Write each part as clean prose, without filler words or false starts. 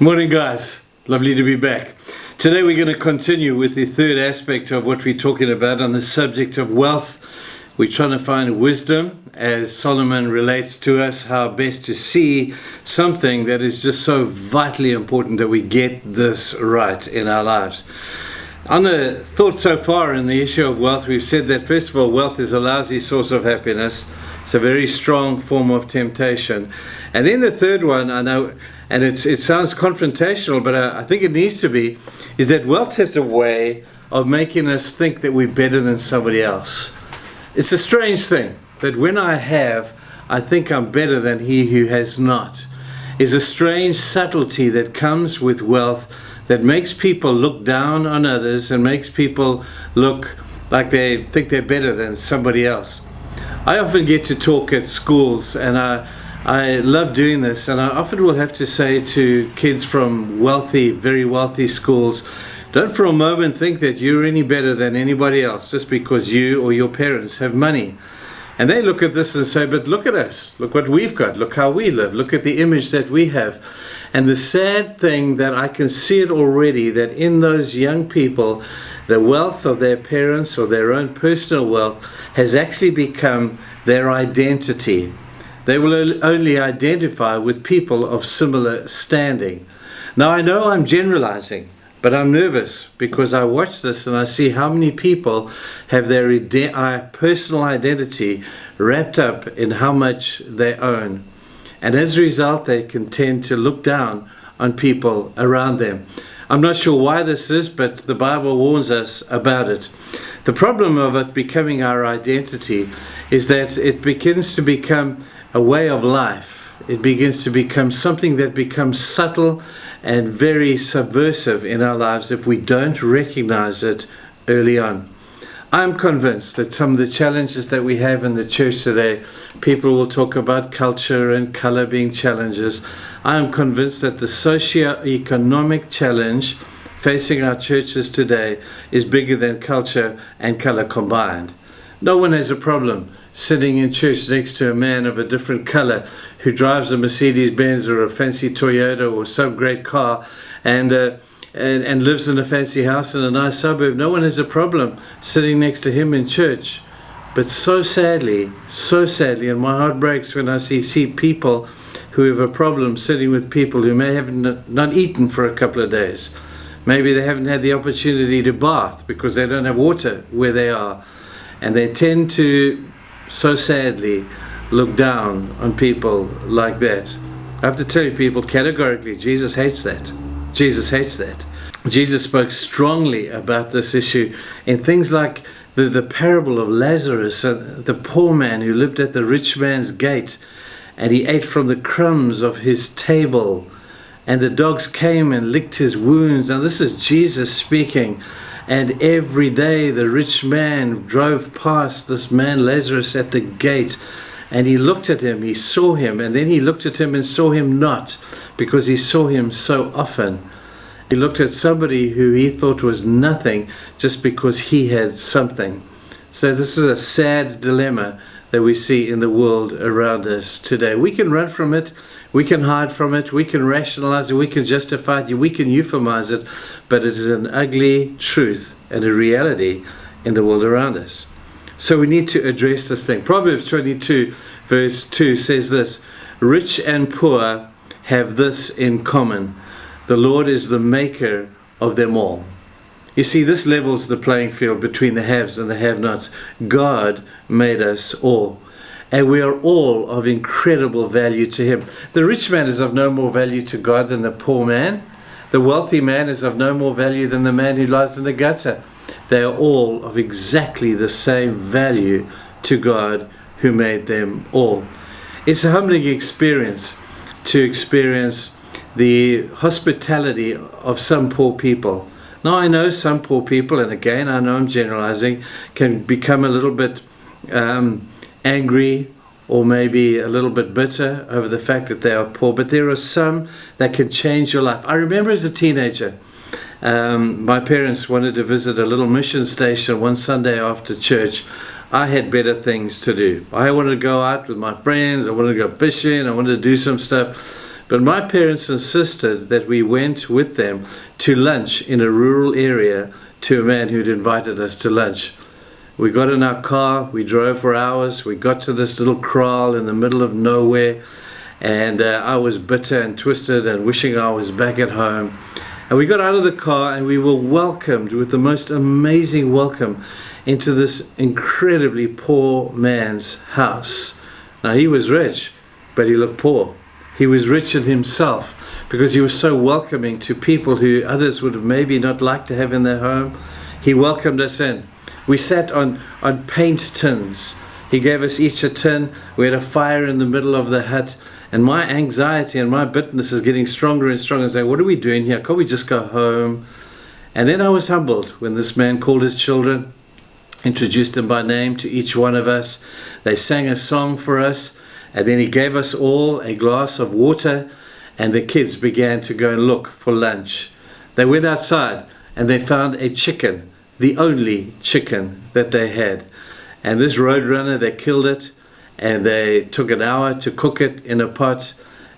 Morning, guys. Lovely to be back. Today we're going to continue with the third aspect of what we're talking about on the subject of wealth. We're trying to find wisdom as Solomon relates to us how best to see something that is just so vitally important that we get this right in our lives. On the thought so far in the issue of wealth, we've said that first of all, wealth is a lousy source of happiness. It's a very strong form of temptation. And then the third one, I know, and it sounds confrontational, but I think it needs to be, is that wealth has a way of making us think that we're better than somebody else. It's a strange thing that when I have, I think I'm better than he who has not. It's a strange subtlety that comes with wealth that makes people look down on others and makes people look like they think they're better than somebody else. I often get to talk at schools, and I love doing this, and I often will have to say to kids from wealthy, very wealthy schools, don't for a moment think that you're any better than anybody else just because you or your parents have money. And they look at this and say, but look at us, look what we've got, look how we live, look at the image that we have. And the sad thing that I can see it already, that in those young people, the wealth of their parents or their own personal wealth has actually become their identity. They will only identify with people of similar standing. Now I know I'm generalizing, but I'm nervous because I watch this and I see how many people have their personal identity wrapped up in how much they own. And as a result, they can tend to look down on people around them. I'm not sure why this is, but the Bible warns us about it. The problem of it becoming our identity is that it begins to become a way of life. It begins to become something that becomes subtle and very subversive in our lives if we don't recognize it early on. I'm convinced that some of the challenges that we have in the church today, people will talk about culture and color being challenges. I am convinced that the socioeconomic challenge facing our churches today is bigger than culture and color combined. No one has a problem sitting in church next to a man of a different color who drives a Mercedes-Benz or a fancy Toyota or some great car and lives in a fancy house in a nice suburb. No one has a problem sitting next to him in church. But so sadly, and my heart breaks when I see people who have a problem sitting with people who may have not eaten for a couple of days. Maybe they haven't had the opportunity to bath because they don't have water where they are. And they tend to, so sadly, look down on people like that. I have to tell you people categorically, Jesus hates that. Jesus hates that. Jesus spoke strongly about this issue in things like the parable of Lazarus, the poor man who lived at the rich man's gate, and he ate from the crumbs of his table, and the dogs came and licked his wounds. Now this is Jesus speaking. And every day the rich man drove past this man Lazarus at the gate, and he looked at him, he saw him, and then he looked at him and saw him not, because he saw him so often. He looked at somebody who he thought was nothing just because he had something. So this is a sad dilemma that we see in the world around us today. We can run from it, we can hide from it, we can rationalize it, we can justify it, we can euphemize it, but it is an ugly truth and a reality in the world around us. So we need to address this thing. Proverbs 22 verse 2 says this, "Rich and poor have this in common. The Lord is the maker of them all." You see, this levels the playing field between the haves and the have-nots. God made us all, and we are all of incredible value to Him. The rich man is of no more value to God than the poor man. The wealthy man is of no more value than the man who lies in the gutter. They are all of exactly the same value to God who made them all. It's a humbling experience to experience the hospitality of some poor people. Now I know some poor people, and again I know I'm generalizing, can become a little bit angry or maybe a little bit bitter over the fact that they are poor, but there are some that can change your life. I remember as a teenager, my parents wanted to visit a little mission station one Sunday after church. I had better things to do. I wanted to go out with my friends, I wanted to go fishing, I wanted to do some stuff. But my parents insisted that we went with them to lunch in a rural area to a man who'd invited us to lunch. We got in our car, we drove for hours, we got to this little kraal in the middle of nowhere, and I was bitter and twisted and wishing I was back at home. And we got out of the car and we were welcomed with the most amazing welcome into this incredibly poor man's house. Now he was rich, but he looked poor. He was rich in himself because he was so welcoming to people who others would have maybe not liked to have in their home. He welcomed us in. We sat on paint tins. He gave us each a tin. We had a fire in the middle of the hut. And my anxiety and my bitterness is getting stronger and stronger. I'm saying, what are we doing here? Can't we just go home? And then I was humbled when this man called his children, introduced them by name to each one of us. They sang a song for us. And then he gave us all a glass of water. And the kids began to go and look for lunch. They went outside and they found a chicken, the only chicken that they had. And this roadrunner, they killed it. And they took an hour to cook it in a pot,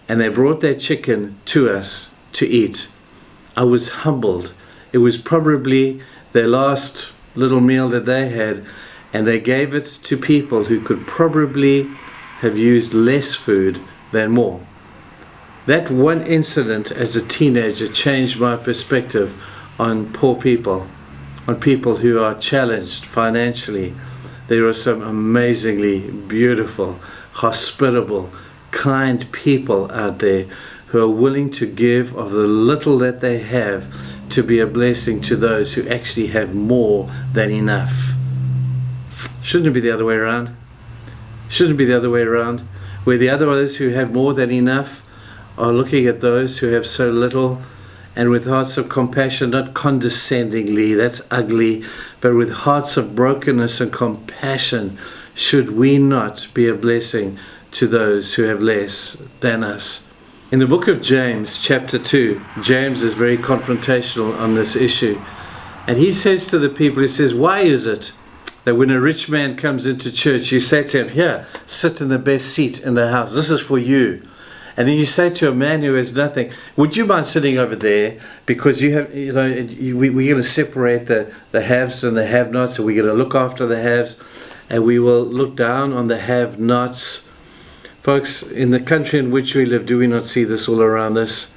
and they brought their chicken to us to eat. I was humbled. It was probably their last little meal that they had, and they gave it to people who could probably have used less food than more. That one incident as a teenager changed my perspective on poor people, on people who are challenged financially. There are some amazingly beautiful, hospitable, kind people out there who are willing to give of the little that they have to be a blessing to those who actually have more than enough. Shouldn't it be the other way around? Shouldn't it be the other way around? Where the others who have more than enough are looking at those who have so little, and with hearts of compassion, not condescendingly, that's ugly, but with hearts of brokenness and compassion, should we not be a blessing to those who have less than us? In the book of James, chapter 2, James is very confrontational on this issue. And he says to the people, he says, why is it that when a rich man comes into church, you say to him, here, sit in the best seat in the house. This is for you. And then you say to a man who has nothing, would you mind sitting over there? Because you have, we're going to separate the haves and the have-nots, and we're going to look after the haves, and we will look down on the have-nots. Folks, in the country in which we live, do we not see this all around us?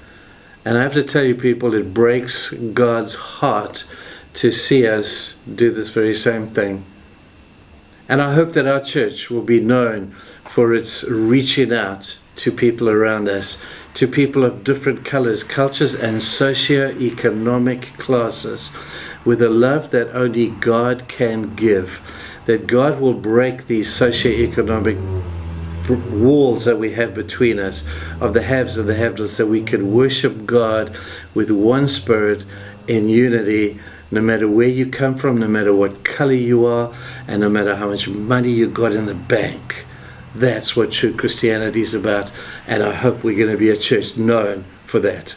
And I have to tell you, people, it breaks God's heart to see us do this very same thing. And I hope that our church will be known for its reaching out to people around us, to people of different colors, cultures, and socioeconomic classes, with a love that only God can give. That God will break these socioeconomic walls that we have between us, of the haves and the have-nots, that we can worship God with one spirit in unity, no matter where you come from, no matter what color you are, and no matter how much money you got in the bank. That's what true Christianity is about, and I hope we're going to be a church known for that.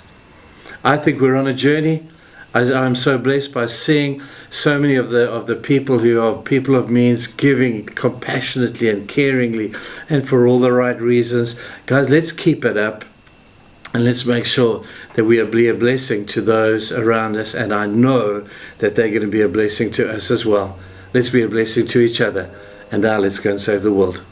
I think we're on a journey. I'm so blessed by seeing so many of the people who are people of means giving compassionately and caringly and for all the right reasons. Guys, let's keep it up, and let's make sure that we be a blessing to those around us, and I know that they're going to be a blessing to us as well. Let's be a blessing to each other, and now let's go and save the world.